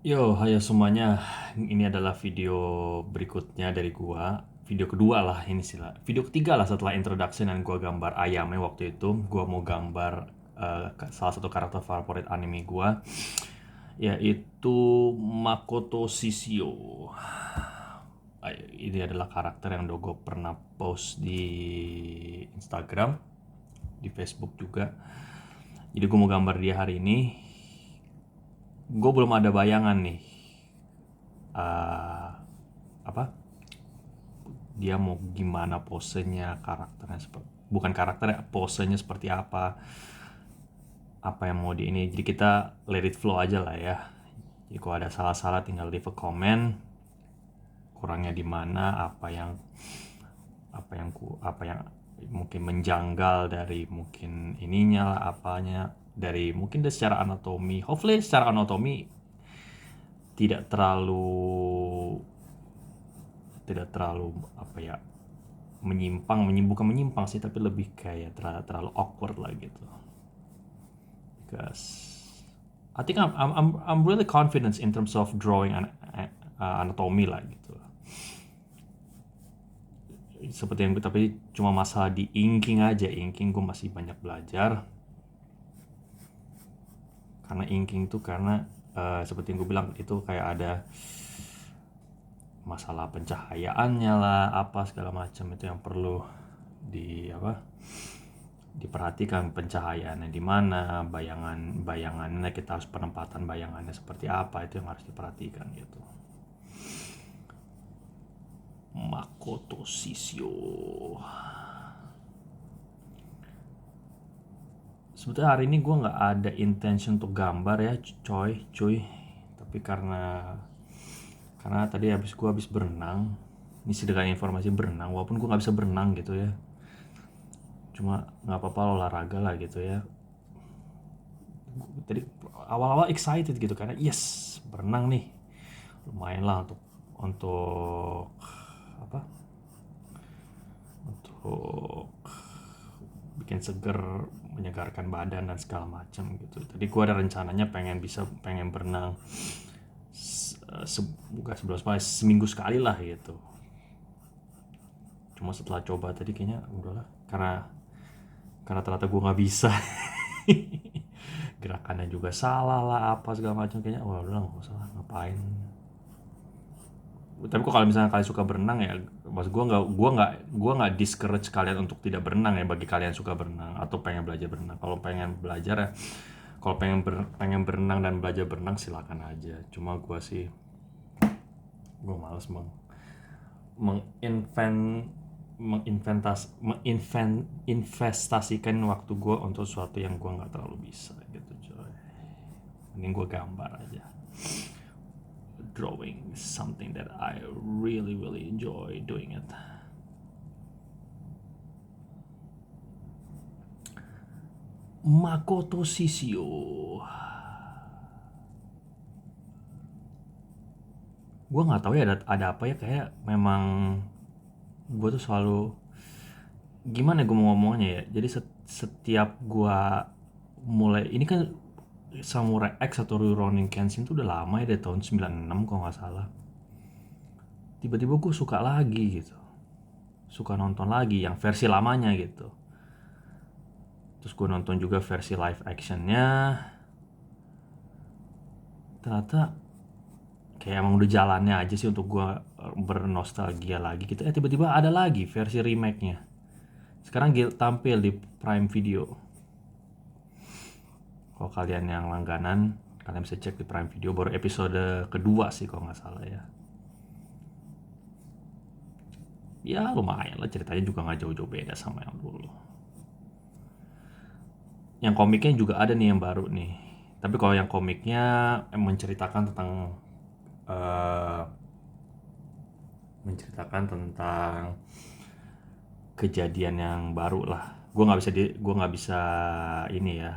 Hayo semuanya. Ini adalah video berikutnya dari gua. Video kedua lah ini sih lah. Video ketiga lah setelah introduction dan gua gambar ayamnya waktu itu. Gua mau gambar salah satu karakter favorit anime gua, yaitu Makoto Shishio. Ini adalah karakter yang udah gue pernah post di Instagram, di Facebook juga. Jadi gue mau gambar dia hari ini. Gue belum ada bayangan nih, eh, apa dia mau gimana posenya, karakternya bukan karakternya, posenya seperti apa yang mau di ini. Jadi kita let it flow aja lah ya. Jadi kalau ada salah-salah tinggal leave a comment, kurangnya di mana, apa yang mungkin menjanggal dari mungkin ininya lah, apanya dari mungkin dari secara anatomi. Hopefully secara anatomi tidak terlalu tidak terlalu apa ya, bukan menyimpang sih, tapi lebih kayak terlalu awkward lah gitu. Because I think I'm really confident in terms of drawing anatomi lah gitu. Seperti yang tapi cuma masalah di inking aja. Inking gue masih banyak belajar. Karena inking tuh seperti yang gue bilang itu kayak ada masalah pencahayaannya lah, apa segala macam itu yang perlu diperhatikan, pencahayaannya di mana, bayangannya kita harus penempatan bayangannya seperti apa, itu yang harus diperhatikan gitu. Makoto Shishio. Sebetulnya hari ini gue nggak ada intention untuk gambar ya, cuy. Tapi karena tadi gue habis berenang. Ini sih dengan informasi berenang, walaupun gue nggak bisa berenang gitu ya. Cuma nggak apa-apa olahraga lah gitu ya. Tadi awal-awal excited gitu karena yes berenang nih, lumayan lah untuk apa? Untuk bikin seger, menyegarkan badan dan segala macam gitu. Tadi gue ada rencananya pengen berenang bukan seminggu sekali lah gitu. Cuma setelah coba tadi kayaknya udahlah, karena ternyata gue nggak bisa. Gerakannya juga salah lah, apa segala macam, kayaknya wah udah nggak usah lah, ngapain. Tapi kok kalau misalnya kalian suka berenang ya, maksud gue nggak discourage kalian untuk tidak berenang ya, bagi kalian suka berenang atau pengen belajar berenang. Kalau pengen belajar ya, kalau pengen berenang dan belajar berenang silakan aja. Cuma gue males menginvestasikan waktu gue untuk sesuatu yang gue nggak terlalu bisa gitu coy. Mending gue gambar aja. Drawing is something that I really really enjoy doing it. Makoto Shishio. Gue nggak tahu ya ada apa ya, kayak memang gue tuh selalu gimana gue mau ngomongnya ya. Jadi setiap gue mulai ini kan, Samurai X atau Rurouni Kenshin tuh udah lama ya, dari tahun 96 kalau nggak salah. Tiba-tiba gue suka lagi gitu, suka nonton lagi yang versi lamanya gitu. Terus gue nonton juga versi live actionnya. Ternyata kayak emang udah jalannya aja sih untuk gue bernostalgia lagi gitu. Tiba-tiba ada lagi versi remake-nya. Sekarang tampil di Prime Video. Kalau kalian yang langganan, kalian bisa cek di Prime Video. Baru episode kedua sih kalau nggak salah ya. Ya lumayan lah, ceritanya juga nggak jauh-jauh beda sama yang dulu. Yang komiknya juga ada nih yang baru nih. Tapi kalau yang komiknya menceritakan eh, tentang kejadian yang baru lah. Gue nggak bisa ini ya,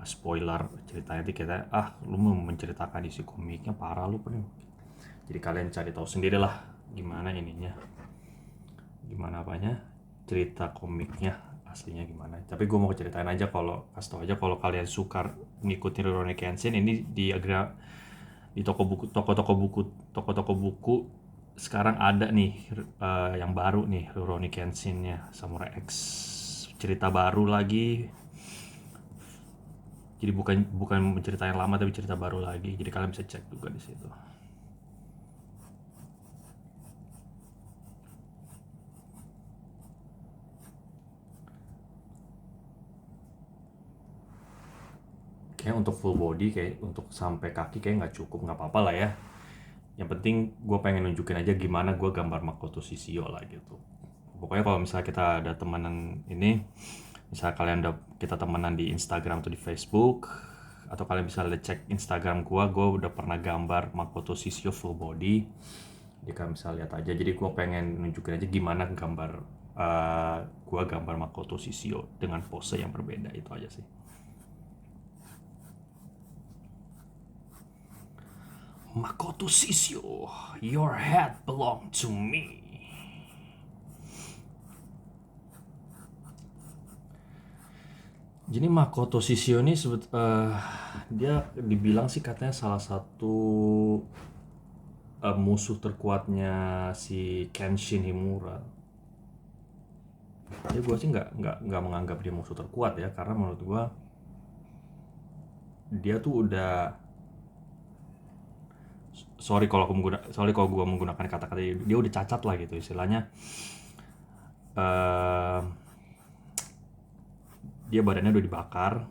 spoiler ceritanya. Nanti kita lu mau menceritakan isi komiknya, parah lu nih. Jadi kalian cari tahu sendiri lah gimana ininya, gimana apanya, cerita komiknya aslinya gimana. Tapi gue mau kasih tau aja kalau kalian suka ngikutin Rurouni Kenshin ini, Di toko-toko buku sekarang ada nih yang baru nih, Rurouni Kenshin-nya, Samurai X, cerita baru lagi. Jadi bukan bukan cerita yang lama tapi cerita baru lagi. Jadi kalian bisa cek juga di situ. Kayak untuk full body, kayak untuk sampai kaki kayak nggak cukup, nggak apa-apa lah ya. Yang penting gue pengen nunjukin aja gimana gue gambar Makoto Shishio lah gitu. Pokoknya kalau misalnya kita ada temenan ini, misalnya kita temenan di Instagram atau di Facebook, atau kalian bisa cek Instagram gue udah pernah gambar Makoto Shishio full body. Jadi kalian bisa lihat aja. Jadi gue pengen nunjukin aja gimana gambar gue gambar Makoto Shishio dengan pose yang berbeda, itu aja sih. Makoto Shishio, your head belong to me. Jadi Makoto Shishio ini dia dibilang sih katanya salah satu musuh terkuatnya si Kenshin Himura. Jadi gue sih nggak menganggap dia musuh terkuat ya, karena menurut gue dia tuh udah, sorry kalau gue menggunakan kata-kata dia udah cacat lah gitu istilahnya. Eh, dia badannya udah dibakar,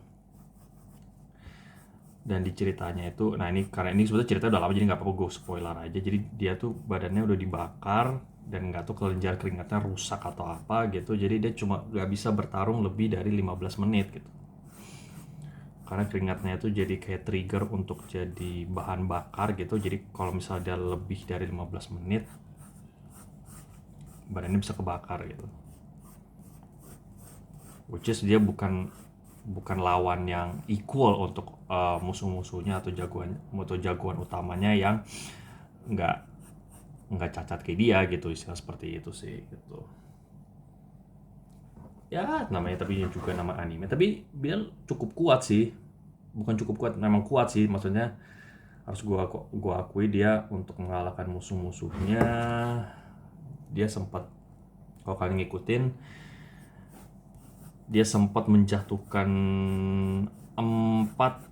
dan di ceritanya itu, nah ini karena ini sebetulnya ceritanya udah lama jadi nggak apa-apa gue spoiler aja. Jadi dia tuh badannya udah dibakar dan nggak tahu kelenjar keringatnya rusak atau apa gitu, jadi dia cuma nggak bisa bertarung lebih dari 15 menit gitu, karena keringatnya itu jadi kayak trigger untuk jadi bahan bakar gitu. Jadi kalau misalnya dia lebih dari 15 menit badannya bisa kebakar gitu, which is dia bukan lawan yang equal untuk musuh-musuhnya atau jagoan utamanya yang nggak nggak cacat kayak dia gitu, istilah seperti itu sih gitu. Ya namanya, tapi juga nama anime, tapi dia cukup kuat sih, bukan cukup kuat, memang kuat sih, maksudnya harus gua akui dia untuk mengalahkan musuh-musuhnya. Dia sempat, kalau kalian ngikutin, dia sempat menjatuhkan empat,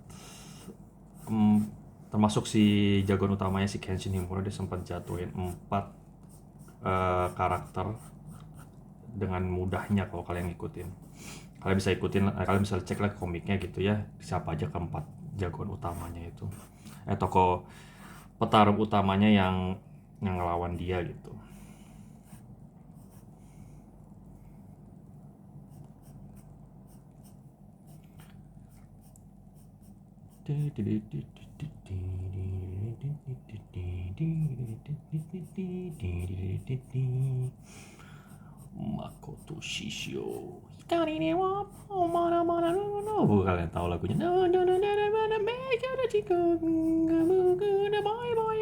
termasuk si jagoan utamanya si Kenshin Himura, dia sempat jatuhin 4 karakter dengan mudahnya kalau kalian ngikutin. Kalian bisa cek lah komiknya gitu ya, siapa aja keempat jagoan utamanya itu, tokoh petarung utamanya yang ngelawan dia gitu. Makoto Shishio. Kalian tahu lagunya? Bye bye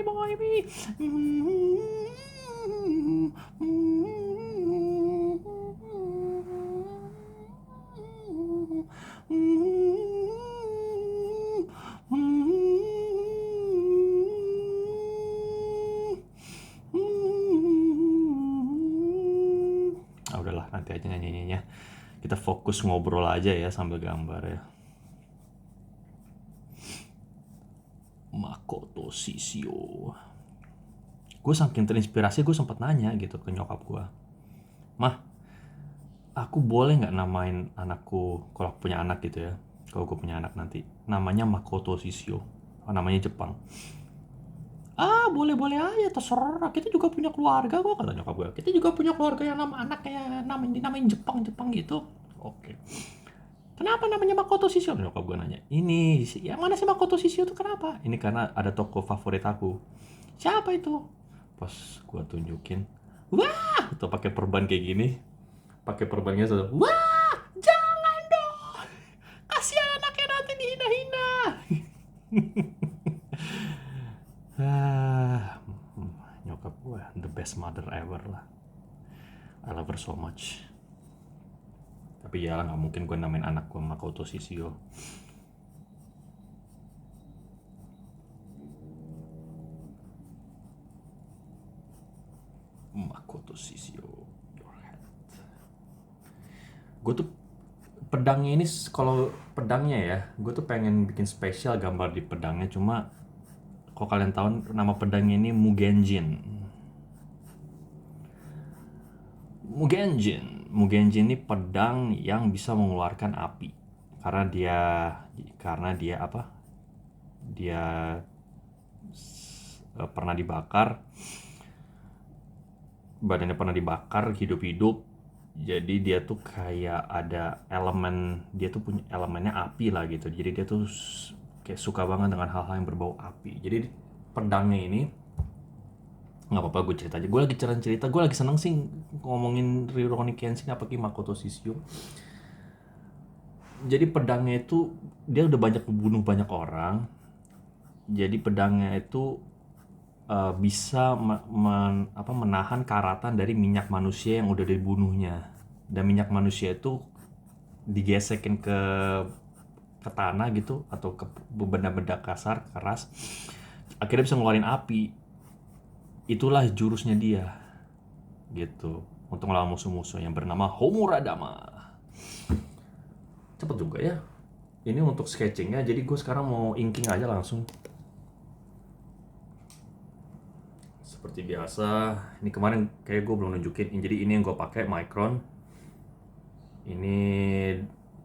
bye bye. Udahlah, nanti aja nyanyinya. Kita fokus ngobrol aja ya sambil gambar ya. Makoto Shishio. Gue saking terinspirasi, gue sempat nanya gitu ke nyokap gue, "Mah, aku boleh nggak namain anakku, kalau aku punya anak gitu ya, kalau gue punya anak nanti, namanya Makoto Shishio, namanya Jepang." "Ah, boleh-boleh aja, terserah. Kita juga punya keluarga kok," kata nyokap gue. "Kita juga punya keluarga yang nama anaknya dinamain Jepang gitu." "Oke. Kenapa namanya Makoto Shishio?" Nyokap gue nanya. "Ini, yang mana sih Makoto Shishio tuh, kenapa?" "Ini karena ada toko favorit aku." "Siapa itu?" Pas gue tunjukin, wah, tuh pakai perban kayak gini, pakai perbannya sudah, wah, jangan dong, kasihan anaknya nanti dihina-hina. Nyokap gue the best mother ever lah, I love her so much. Tapi ya nggak mungkin gue namain anak gue Makoto Shishio. Makoto Sisio, your head. Gue tuh pedangnya ini, kalau pedangnya ya, gue tuh pengen bikin spesial gambar di pedangnya. Cuma kalau kalian tahu nama pedangnya ini Mugenjin. Mugenjin ini pedang yang bisa mengeluarkan api. Karena dia apa? Dia pernah dibakar, badannya pernah dibakar hidup-hidup. Jadi dia tuh kayak ada elemen, dia tuh punya elemennya api lah gitu. Jadi dia tuh kayak suka banget dengan hal-hal yang berbau api. Jadi pedangnya ini, nggak apa-apa gue cerita aja. Gue lagi cerita, gue lagi seneng sih ngomongin Rurouni Kenshin apalagi Makoto Sisio. Jadi pedangnya itu dia udah banyak membunuh banyak orang. Jadi pedangnya itu bisa menahan karatan dari minyak manusia yang udah dibunuhnya. Dan minyak manusia itu digesekin ke tanah gitu, atau ke benda-benda kasar keras, akhirnya bisa ngeluarin api. Itulah jurusnya dia gitu, untuk melawan musuh-musuh yang bernama Homuradama. Cepet juga ya ini untuk sketchingnya. Jadi gue sekarang mau inking aja langsung seperti biasa. Ini kemarin kayak gue belum nunjukin. Jadi ini yang gue pakai Micron. Ini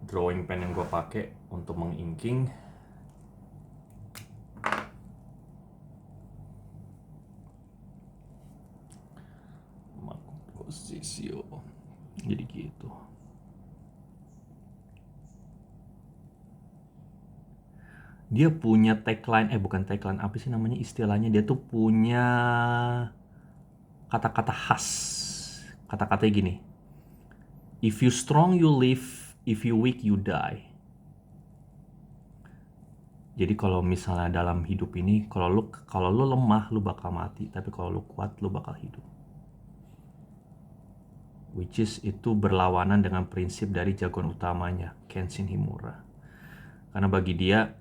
drawing pen yang gue pakai untuk menginking. Makoto Sisio. Jadi gitu. Dia punya tagline, bukan tagline, apa sih namanya istilahnya, dia tuh punya kata-kata khas. Kata-katanya gini, if you strong you live, if you weak you die. Jadi kalau misalnya dalam hidup ini, kalau lu lemah lu bakal mati, tapi kalau lu kuat lu bakal hidup. Which is itu berlawanan dengan prinsip dari jagoan utamanya, Kenshin Himura. Karena bagi dia,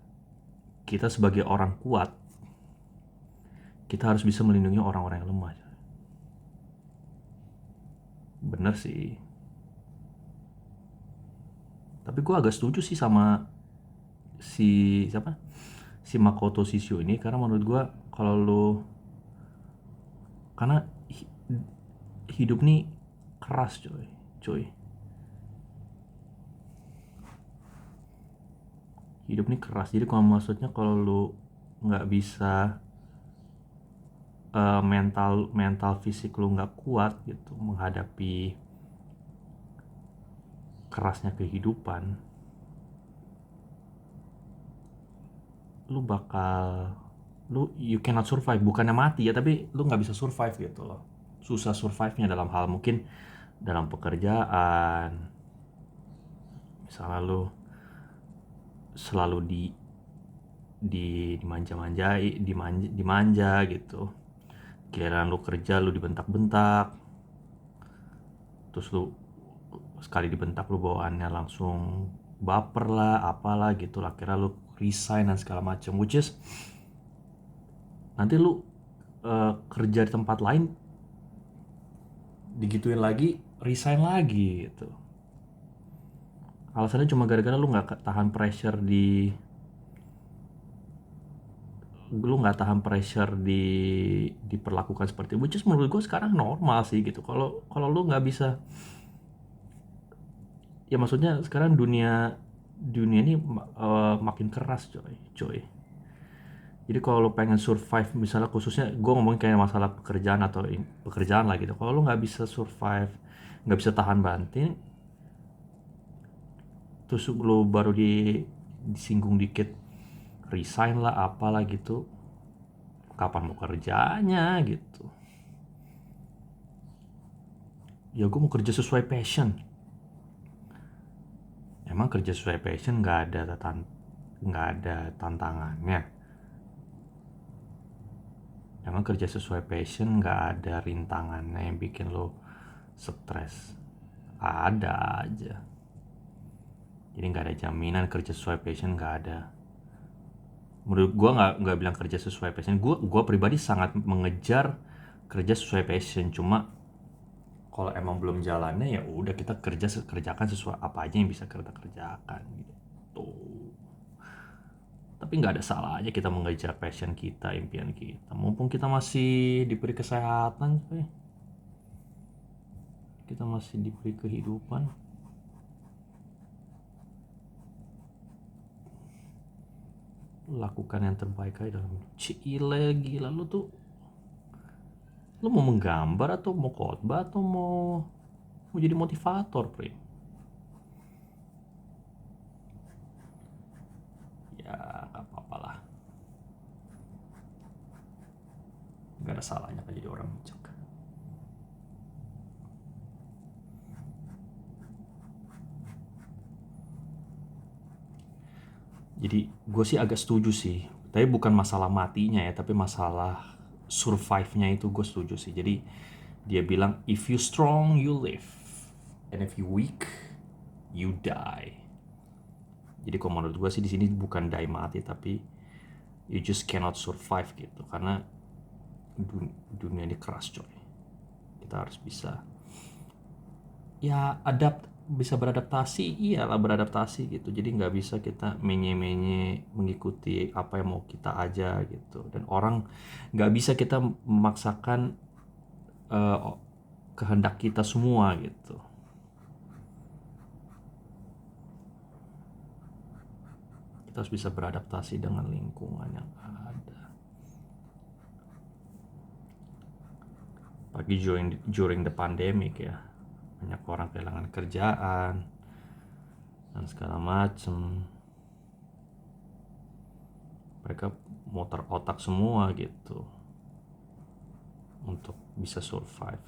kita sebagai orang kuat, kita harus bisa melindungi orang-orang yang lemah. Bener sih. Tapi gue agak setuju sih sama si Makoto Sisio ini, karena menurut gue kalau lu, karena hidup nih keras coy. Hidup nih keras. Jadi kalau maksudnya kalau lu nggak bisa mental fisik lu nggak kuat gitu menghadapi kerasnya kehidupan, you cannot survive. Bukannya mati ya, tapi lu nggak bisa survive gitu loh. Susah survive-nya dalam hal mungkin dalam pekerjaan. Misalnya lu selalu dimanja gitu. Giliran lu kerja lu dibentak-bentak. Terus lu sekali dibentak lu bawaannya langsung baper lah, apalah gitu lah, kira lu resign dan segala macam. Which is nanti lu kerja di tempat lain digituin lagi, resign lagi gitu. Alasannya cuma gara-gara lu nggak tahan pressure diperlakukan seperti itu. Which is menurut gue sekarang normal sih gitu. Kalau lu nggak bisa, ya maksudnya sekarang dunia ini makin keras coy. Jadi kalau lu pengen survive, misalnya khususnya gue ngomongin kayak masalah pekerjaan atau pekerjaan lah gitu, kalau lu nggak bisa survive, nggak bisa tahan banting, terus lu baru disinggung dikit resign lah apalah gitu, kapan mau kerjanya gitu. Ya gue mau kerja sesuai passion. Emang kerja sesuai passion nggak ada tantangannya? Emang kerja sesuai passion nggak ada rintangannya yang bikin lo stres? Ada aja. Jadi nggak ada jaminan kerja sesuai passion, nggak ada. Menurut gue nggak bilang kerja sesuai passion. Gue pribadi sangat mengejar kerja sesuai passion. Cuma Kalau emang belum jalannya ya udah kita kerjakan sesuai apa aja yang bisa kita kerjakan gitu. Tapi nggak ada salahnya kita mengejar passion kita, impian kita. Mumpung kita masih diberi kesehatan, coy. Kita masih diberi kehidupan. Lakukan yang terbaik aja dalam hidup. Cile, gila lu tuh. Lu mau menggambar atau mau khotbah atau mau jadi motivator, Pri? Ya, gak apa-apa lah. Gak ada salahnya kan jadi orang bijak. Jadi gue sih agak setuju sih. Tapi bukan masalah matinya ya, tapi masalah survive-nya itu gue setuju sih. Jadi dia bilang, if you strong, you live. And if you weak, you die. Jadi kalau menurut gue sih di sini bukan die mati, tapi you just cannot survive gitu. Karena dunia ini keras, coy. Kita harus bisa ya bisa beradaptasi, iyalah beradaptasi gitu. Jadi nggak bisa kita menye-menye mengikuti apa yang mau kita aja gitu. Dan orang nggak bisa kita memaksakan kehendak kita semua gitu. Kita harus bisa beradaptasi dengan lingkungan yang ada. Apalagi during the pandemic ya, banyak orang kehilangan kerjaan dan segala macem. Mereka muter otak semua gitu untuk bisa survive.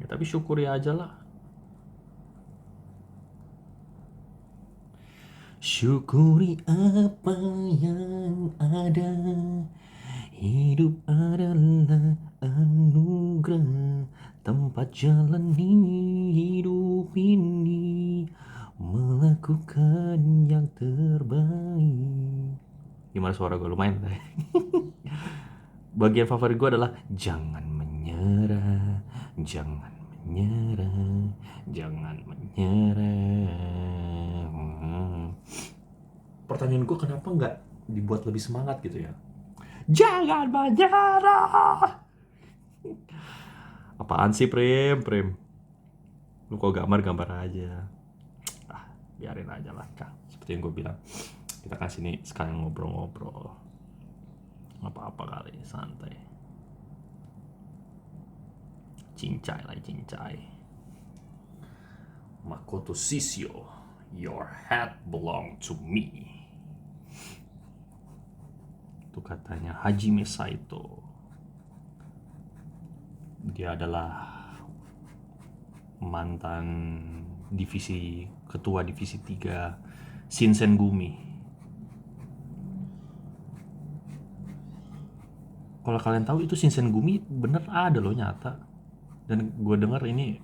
Ya tapi syukuri aja lah. Syukuri apa yang ada. Hidup adalah anugerah. Tempat jalani hidup ini, melakukan yang terbaik. Gimana suara gue? Lumayan. Bagian favorit gue adalah jangan menyerah, jangan menyerah, jangan menyerah. Pertanyaan gue, kenapa nggak dibuat lebih semangat gitu ya? Jangan menyerah. Apaan sih, Prim? Lu kok gambar aja. Biarin aja lah, Kak. Seperti yang gue bilang, kita kan sini sekalian ngobrol-ngobrol. Apa-apa kali, santai. Cincai lah, cincai. Makoto Shishio, your hat belong to me. Itu katanya Hajime Saito. Dia adalah mantan ketua divisi 3 Shinsengumi. Kalau kalian tahu itu Shinsengumi bener ada loh, nyata. Dan gue denger ini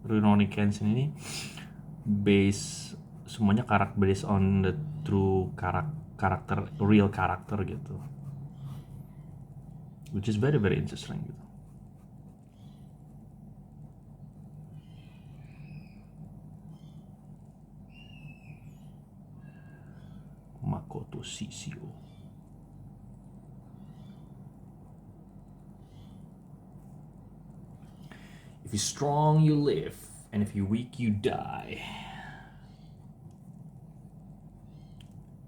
Rurouni Kenshin ini semuanya based on the true karakter, real karakter gitu, which is very very interesting gitu. Makoto Shishio. If you strong you live, and if you weak you die.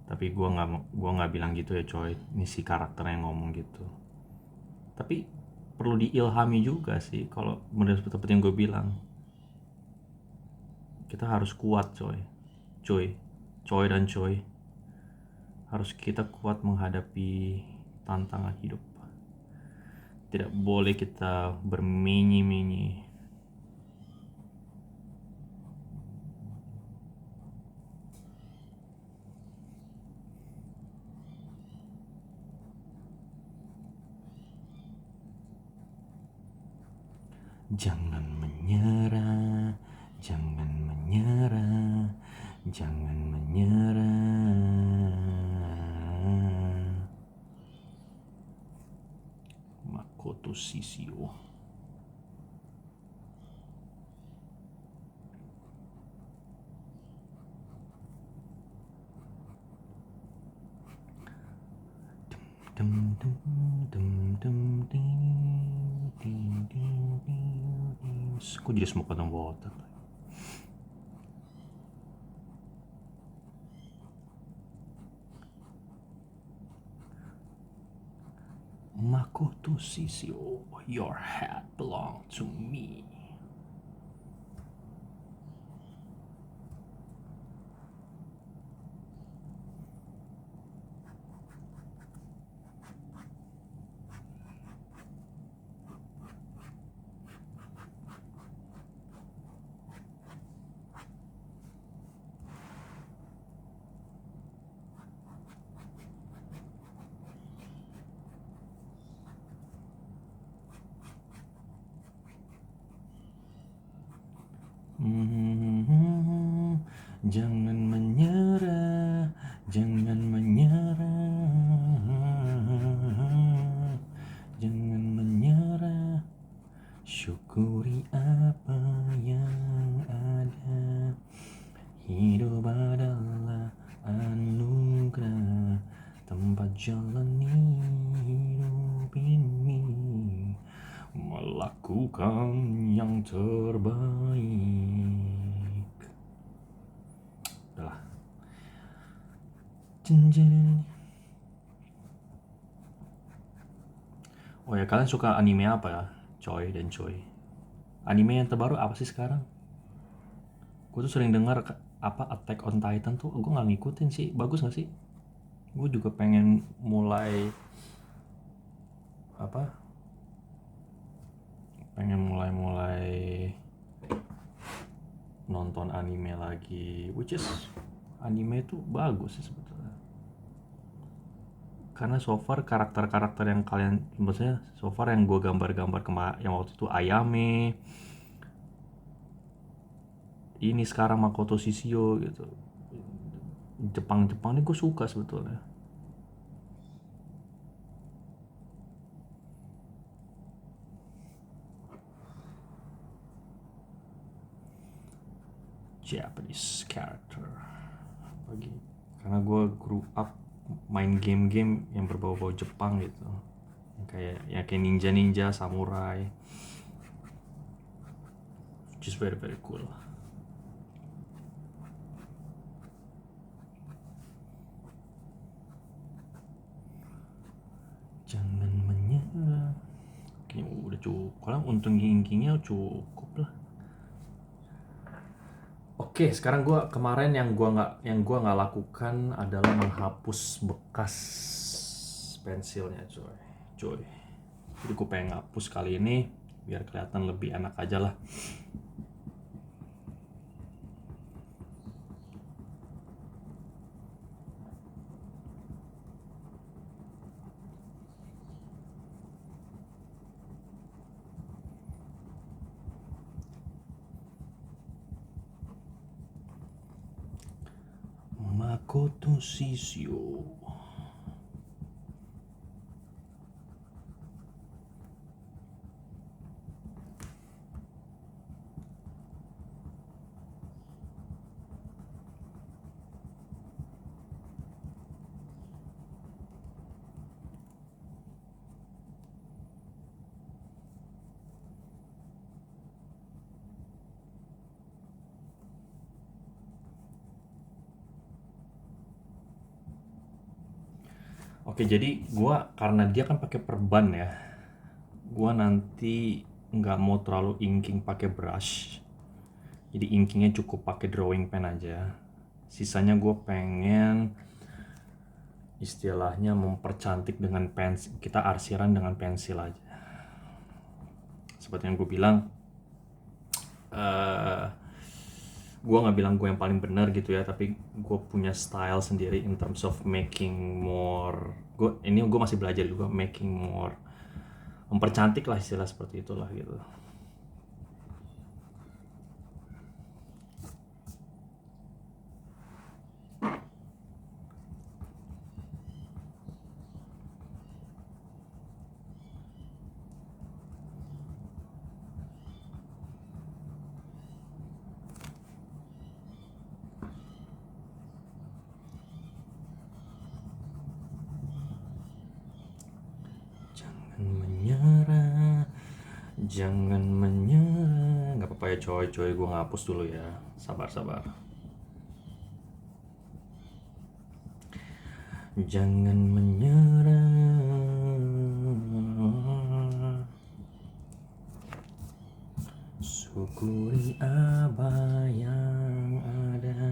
Tapi gue nggak bilang gitu ya, coy. Ini si karakter yang ngomong gitu. Tapi perlu diilhami juga sih, kalau bener seperti yang gue bilang. Kita harus kuat, coy dan coy. Harus kita kuat menghadapi tantangan hidup. Tidak boleh kita bermenye-menye. Jangan menyerah, jangan menyerah, jangan menyerah. Makoto Shishio. Dum dum dum dum ding ding ding ding. Kok jadi semua potong water? Makoto Shishio, your hat belongs to me. Jangan menyerah, jangan menyerah, jangan menyerah. Syukuri apa yang ada. Hidup adalah anugerah, tempat jalani hidup ini, melakukan yang terbaik. Udahlah. Oh ya, kalian suka anime apa ya, coy dan coy? Anime yang terbaru apa sih sekarang? Gue tuh sering dengar apa Attack on Titan tuh, gue nggak ngikutin sih. Bagus nggak sih? Gue juga pengen mulai apa? Pengen mulai nonton anime lagi, which is anime itu bagus sih sebetulnya. Karena so far karakter-karakter yang kalian, maksudnya so far yang gue gambar-gambar yang waktu itu Ayame, ini sekarang Makoto Shishio gitu. Jepang-Jepang ini gue suka sebetulnya. Japanese character bagi, karena gue grew up main game-game yang berbau-bau Jepang gitu, yang kayak ninja samurai, which is very very cool. Jangan menyerah. Kayaknya udah cukup, kalau untung ginkingnya cukup lah. Oke, sekarang kemarin yang gua nggak lakukan adalah menghapus bekas pensilnya, coy. Jadi gue pengen ngapus kali ini biar kelihatan lebih enak aja lah. Makoto Shishio. Oke, jadi karena dia kan pakai perban ya, nanti nggak mau terlalu inking pakai brush, jadi inkingnya cukup pakai drawing pen aja. Sisanya gue pengen istilahnya mempercantik dengan pensil, kita arsiran dengan pensil aja. Seperti yang gue bilang, gue nggak bilang gue yang paling benar gitu ya, tapi gue punya style sendiri in terms of making more. Gue masih belajar juga making more, mempercantik lah, istilah seperti itulah gitu. Jangan menyerah. Gak apa-apa ya coy, gue ngapus dulu ya. Sabar. Jangan menyerah. Syukuri apa yang ada.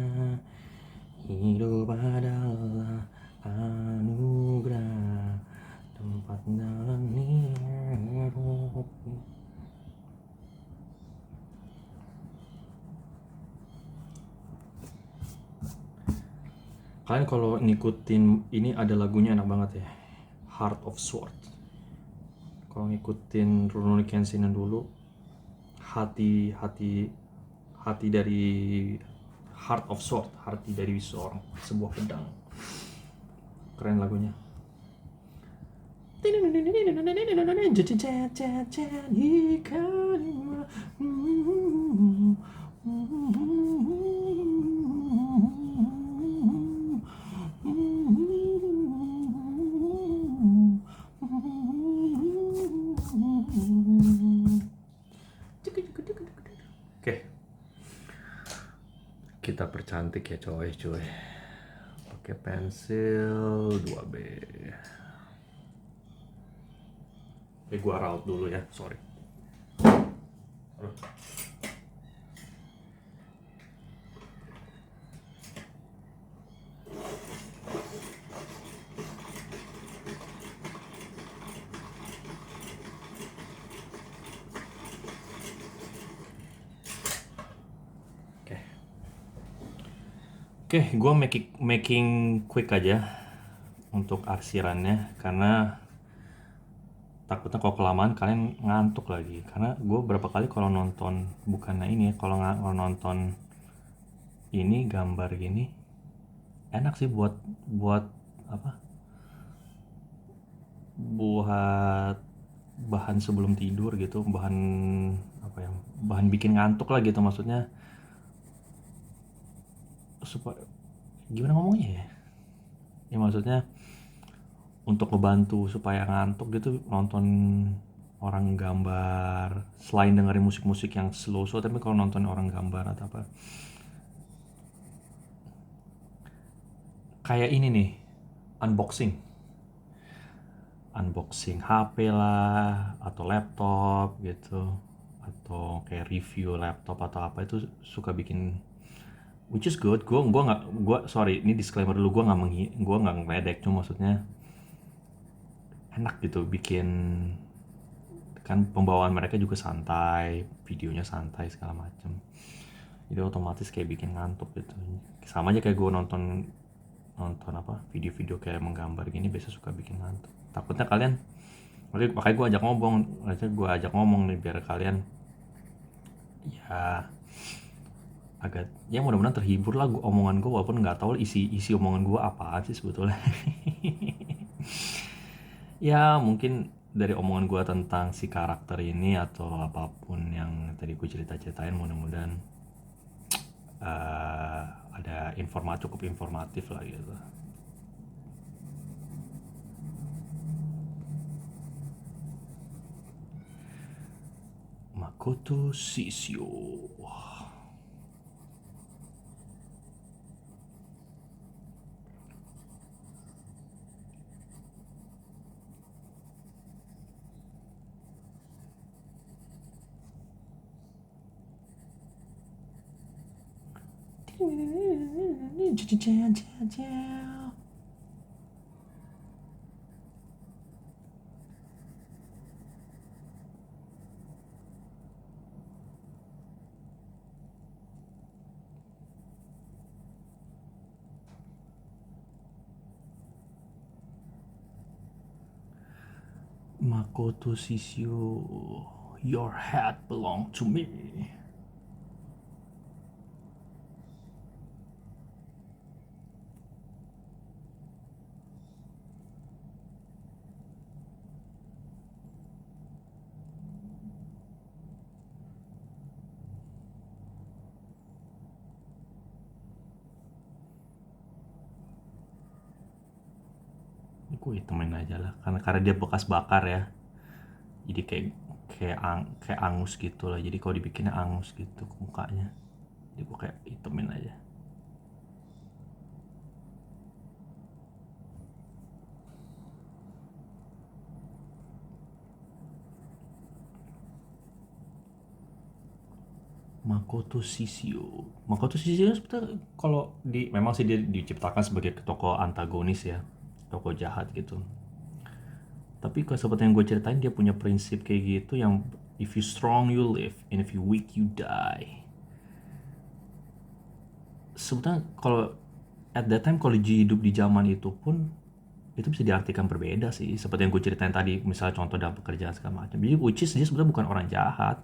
Hidup adalah anugerah. Tempat dalam hidup. Kalian kalau ngikutin ini, ada lagunya enak banget ya, Heart of Sword. Kalau ngikutin Rurouni Kenshin dulu, hati dari Heart of Sword, hati dari seorang sebuah pedang. Keren lagunya. Oke, kita percantik ya coy. Pakai pensil 2B. Gua raut dulu ya, sorry. Oke, gue making quick aja untuk arsirannya, karena takutnya kalau kelamaan kalian ngantuk lagi. Karena gue berapa kali kalau nonton, bukannya ini ya, kalau nonton ini gambar gini enak sih buat apa? Buat bahan sebelum tidur gitu, bahan apa ya? Bahan bikin ngantuk lah gitu, maksudnya supaya gimana ngomongnya ya? Ya maksudnya untuk ngebantu supaya ngantuk gitu, nonton orang gambar, selain dengerin musik-musik yang slow, tapi kalau nonton orang gambar atau apa, kayak ini nih, unboxing HP lah atau laptop gitu, atau kayak review laptop atau apa, itu suka bikin, which is good. Gua sorry, ini disclaimer dulu, gua nggak ngeledek, cuma maksudnya enak gitu bikin, kan pembawaan mereka juga santai, videonya santai segala macem, jadi otomatis kayak bikin ngantuk gitu. Sama aja kayak gue nonton apa, video-video kayak menggambar gini biasa suka bikin ngantuk. Takutnya kalian, makanya gue ajak ngomong nih, biar kalian ya agak, ya mudah-mudahan terhibur lah omongan gue, walaupun nggak tahu isi omongan gue apaan sih sebetulnya. Ya mungkin dari omongan gue tentang si karakter ini atau apapun yang tadi gue ceritain, mudah-mudahan ada cukup informatif lah gitu. Makoto Shisho. Makoto Shisho, your head belong to me. Gue temen aja lah, karena dia bekas bakar ya, jadi kayak angus gitu lah. Jadi kalau dibikinnya angus gitu ke mukanya, jadi gue kayak hitemin aja. Makoto Shisio sebetulnya kalau memang sih dia diciptakan sebagai tokoh antagonis ya, tokoh jahat gitu. Tapi kalau seperti yang gue ceritain, dia punya prinsip kayak gitu yang if you strong you live and if you weak you die. Sebetulnya kalau at that time, kalau hidup di zaman itu pun itu bisa diartikan berbeda sih, seperti yang gue ceritain tadi, misalnya contoh dalam pekerjaan segala macam. Jadi which is dia sebenarnya bukan orang jahat,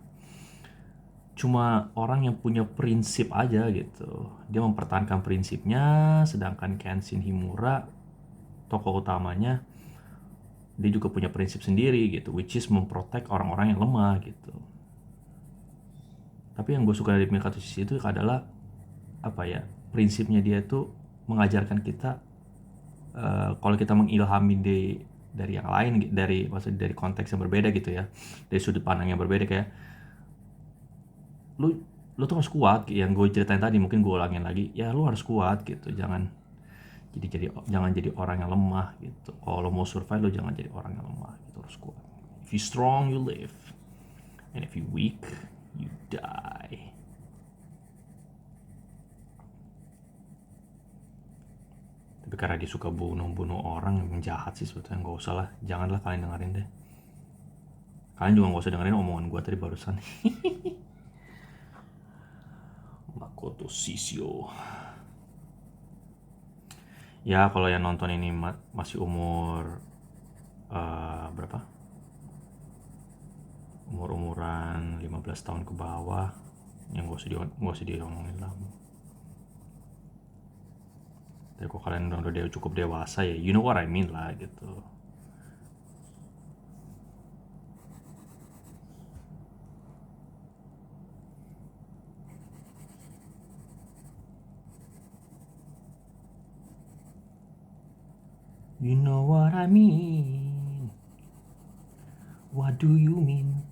cuma orang yang punya prinsip aja gitu. Dia mempertahankan prinsipnya, sedangkan Kenshin Himura, tokoh utamanya, dia juga punya prinsip sendiri gitu, which is memprotek orang-orang yang lemah gitu. Tapi yang gue suka dari Mikato Sisi itu adalah apa ya, prinsipnya dia tuh mengajarkan kita, kalau kita mengilhami dari yang lain, maksudnya dari konteks yang berbeda gitu ya, dari sudut pandang yang berbeda, kayak lu tuh harus kuat. Yang gue ceritain tadi mungkin gue ulangin lagi, ya lu harus kuat gitu, jangan jadi orang yang lemah gitu. Kalau lo mau survive, lo jangan jadi orang yang lemah gitu, harus kuat. If you strong you live, and if you weak you die. Tapi karena dia suka bunuh orang, yang jahat sih sebetulnya. Gak usah lah, janganlah kalian dengerin deh. Kalian juga gak usah dengerin omongan gue tadi barusan. Makoto Shisho. Ya kalau yang nonton ini masih umur berapa? Umur-umuran 15 tahun ke bawah, yang gak usah diomongin lah. Tapi kok kalian udah cukup dewasa ya, you know what I mean lah gitu. You know what I mean. What do you mean?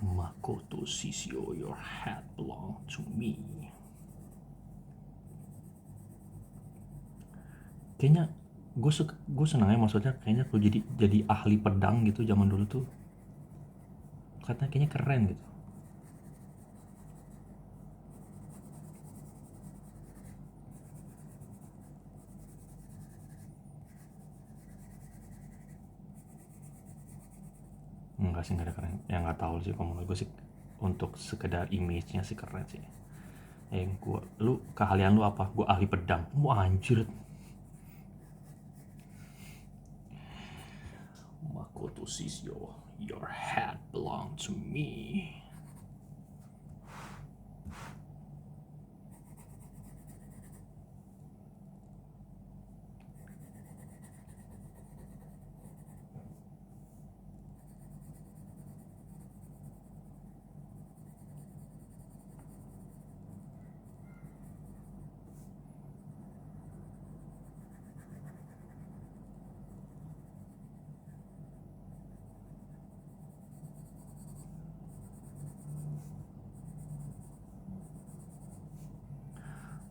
Makoto Shisho, your hat belong to me. Kayaknya gue senangnya, maksudnya kayaknya kalau jadi ahli pedang gitu zaman dulu tuh, katanya kayaknya keren gitu. Enggak sih, nggak ada keren. Ya nggak tahu sih, kalau menurut gue sih untuk sekedar image-nya sih keren sih. Lu keahlian lu apa? Gue ahli pedang. Wah anjir. Makoto Shisho, your hat belong to me.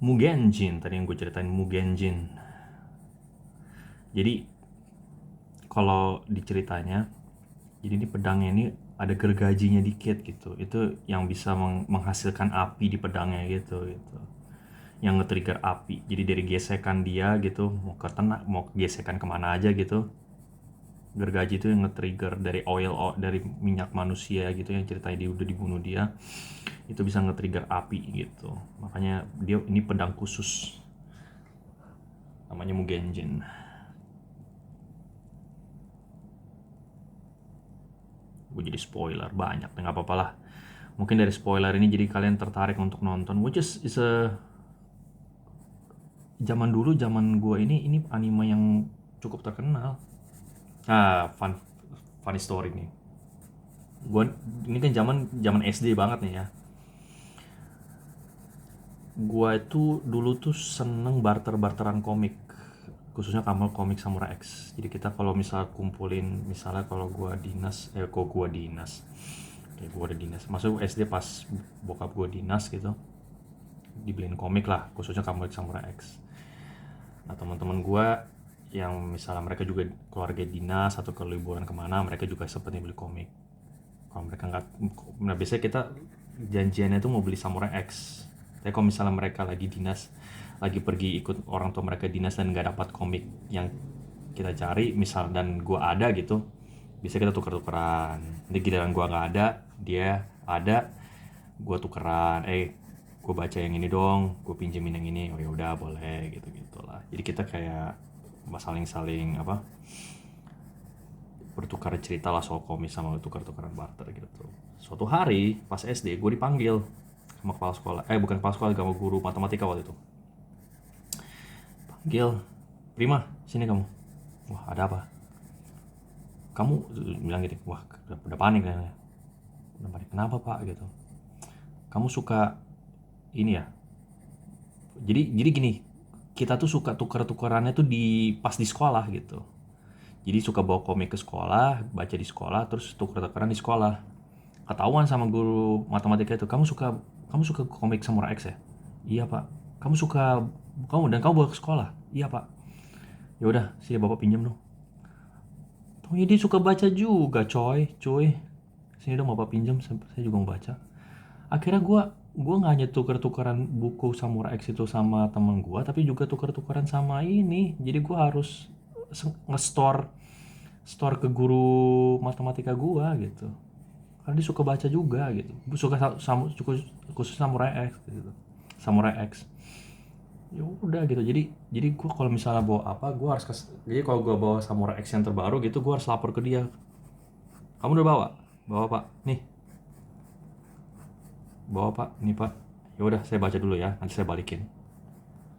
Mugenjin, tadi yang gue ceritain Mugenjin. Jadi kalau diceritanya, jadi ini pedangnya ini ada gergajinya dikit gitu. Itu yang bisa menghasilkan api di pedangnya gitu. Yang nge-trigger api. Jadi dari gesekan dia gitu, mau gesekan kemana aja gitu, gergaji itu yang nge-trigger dari minyak manusia gitu, yang ceritanya dia udah dibunuh dia, itu bisa nge-trigger api gitu. Makanya ini pedang khusus, namanya Mugenjin. Gue jadi spoiler banyak, nggak apa-apa lah. Mungkin dari spoiler ini jadi kalian tertarik untuk nonton, which is zaman gue ini anime yang cukup terkenal. Funny story nih. Gue ini kan zaman SD banget nih ya. Gua itu dulu tuh seneng barteran komik, khususnya Kamal komik Samurai X. Jadi kita kalau misal kumpulin, misalnya kalau gua dinas, kayak gua ada dinas, masuk SD pas bokap gua dinas gitu, dibeliin komik lah, khususnya komik Samurai X. Nah teman-teman gua yang misalnya mereka juga keluarga dinas atau ke liburan kemana, mereka juga sempet beli komik. Kalau mereka nggak, nah biasanya kita janjiannya tuh mau beli Samurai X. Tapi kalau misalnya mereka lagi dinas, lagi pergi ikut orang tua mereka dinas dan nggak dapat komik yang kita cari, misal dan gua ada gitu, bisa kita tuker-tukeran. Nanti giliran gua nggak ada, dia ada, gua tukeran. Gua baca yang ini dong, gua pinjemin yang ini. Oh ya udah boleh gitu gitulah. Jadi kita kayak saling-saling apa, bertukar cerita lah soal komik sama tukar-tukaran barter gitu. Suatu hari pas SD gue dipanggil sama kepala sekolah, bukan kepala sekolah, sama guru matematika waktu itu. Panggil, Prima, sini kamu. Wah ada apa? Kamu bilang gitu, wah udah panik kan? Udah panik, kenapa pak gitu? Kamu suka ini ya? Jadi gini, kita tuh suka tukar-tukarannya tuh pas di sekolah gitu. Jadi suka bawa komik ke sekolah, baca di sekolah, terus tuker-tukeran di sekolah. Ketahuan sama guru matematika itu, kamu suka komik Samurai X ya? Iya pak. Kamu bawa ke sekolah? Iya pak. Ya udah, sini bapak pinjam dong. Oh iya dia suka baca juga coy. Sini dong bapak pinjam, saya juga mau baca. Akhirnya gue nggak hanya tuker-tukeran buku Samurai X itu sama temen gue, tapi juga tuker-tukeran sama ini. Jadi gue harus nge-store ke guru matematika gue gitu. Karena dia suka baca juga gitu, khusus Samurai X gitu, Samurai X. Ya udah gitu, jadi gue kalau misalnya bawa apa, gue harus jadi kalau gue bawa Samurai X yang terbaru gitu, gue harus lapor ke dia, kamu udah bawa pak, nih bawa pak, nih pak. Ya udah saya baca dulu ya, nanti saya balikin.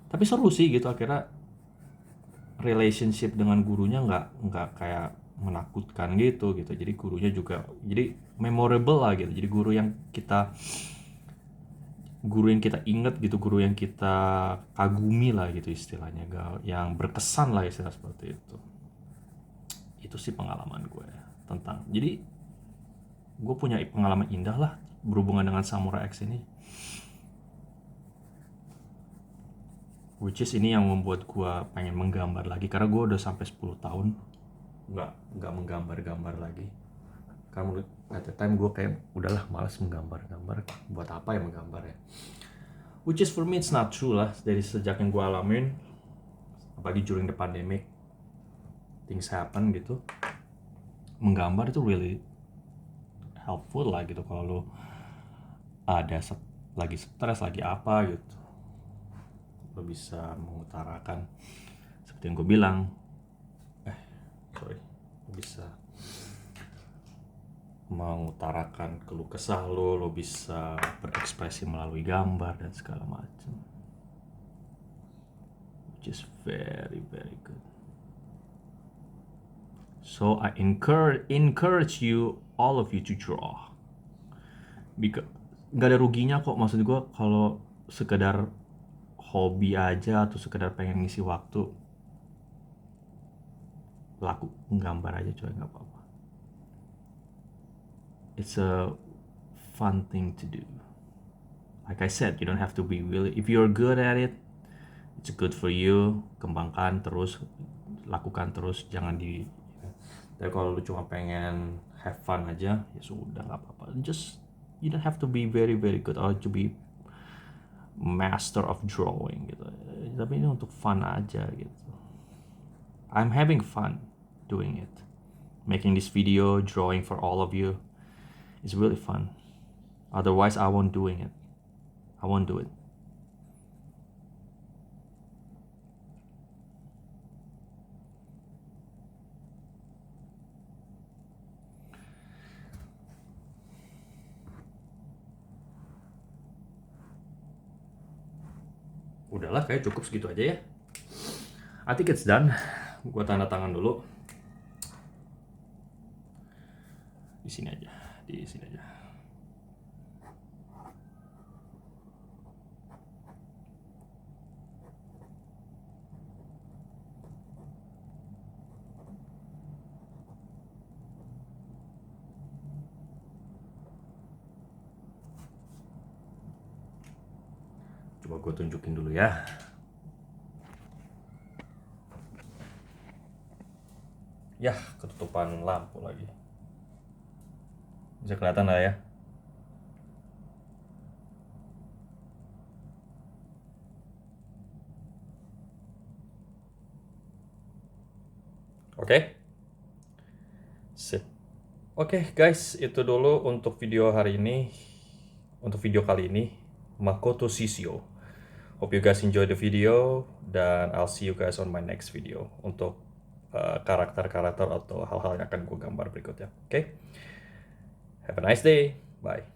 Tapi seru sih gitu, akhirnya relationship dengan gurunya nggak kayak menakutkan gitu. Jadi gurunya juga jadi memorable lah gitu, jadi guru yang kita inget gitu, guru yang kita kagumi lah gitu istilahnya, yang berkesan lah istilah seperti itu sih pengalaman gue tentang. Jadi gue punya pengalaman indah lah berhubungan dengan Samurai X ini, which is ini yang membuat gue pengen menggambar lagi, karena gue udah sampai 10 tahun nggak menggambar-gambar lagi. Karena at the time gue kayak udahlah malas menggambar-gambar, buat apa ya menggambar ya. Which is for me it's not true lah, dari sejak yang gue alamin, apalagi during the pandemic, things happen gitu. Menggambar itu really helpful lah gitu, kalau lo ada lagi stres, lagi apa gitu, lo bisa mengutarakan seperti yang gue bilang, lo bisa mengutarakan keluh kesah lo bisa berekspresi melalui gambar dan segala macam, which is very very good. So I encourage you, all of you, to draw. Because nggak ada ruginya kok, maksud gue, kalau sekedar hobi aja atau sekedar pengen ngisi waktu, laku nggambar aja coy, nggak apa-apa. It's a fun thing to do. Like I said, you don't have to be really, if you're good at it, it's good for you. Kembangkan terus, lakukan terus, jangan tapi kalau lu cuma pengen have fun aja, ya sudah nggak apa-apa. You don't have to be very very good or to be master of drawing gitu. Tapi ini untuk fun aja gitu. I'm having fun doing it. Making this video, drawing for all of you, is really fun. Otherwise, I won't do it. Udahlah, kayak cukup segitu aja ya. I think it's done. Gua tanda tangan dulu. Di sini aja. Coba gue tunjukin dulu ya. Yah, ketutupan lampu lagi. Bisa kelihatan lah ya. Oke. Sip. Oke guys, itu dulu untuk video hari ini. Untuk video kali ini, Makoto Shishio. Hope you guys enjoy the video, dan I'll see you guys on my next video untuk karakter-karakter atau hal-hal yang akan gue gambar berikutnya. Oke? Have a nice day. Bye.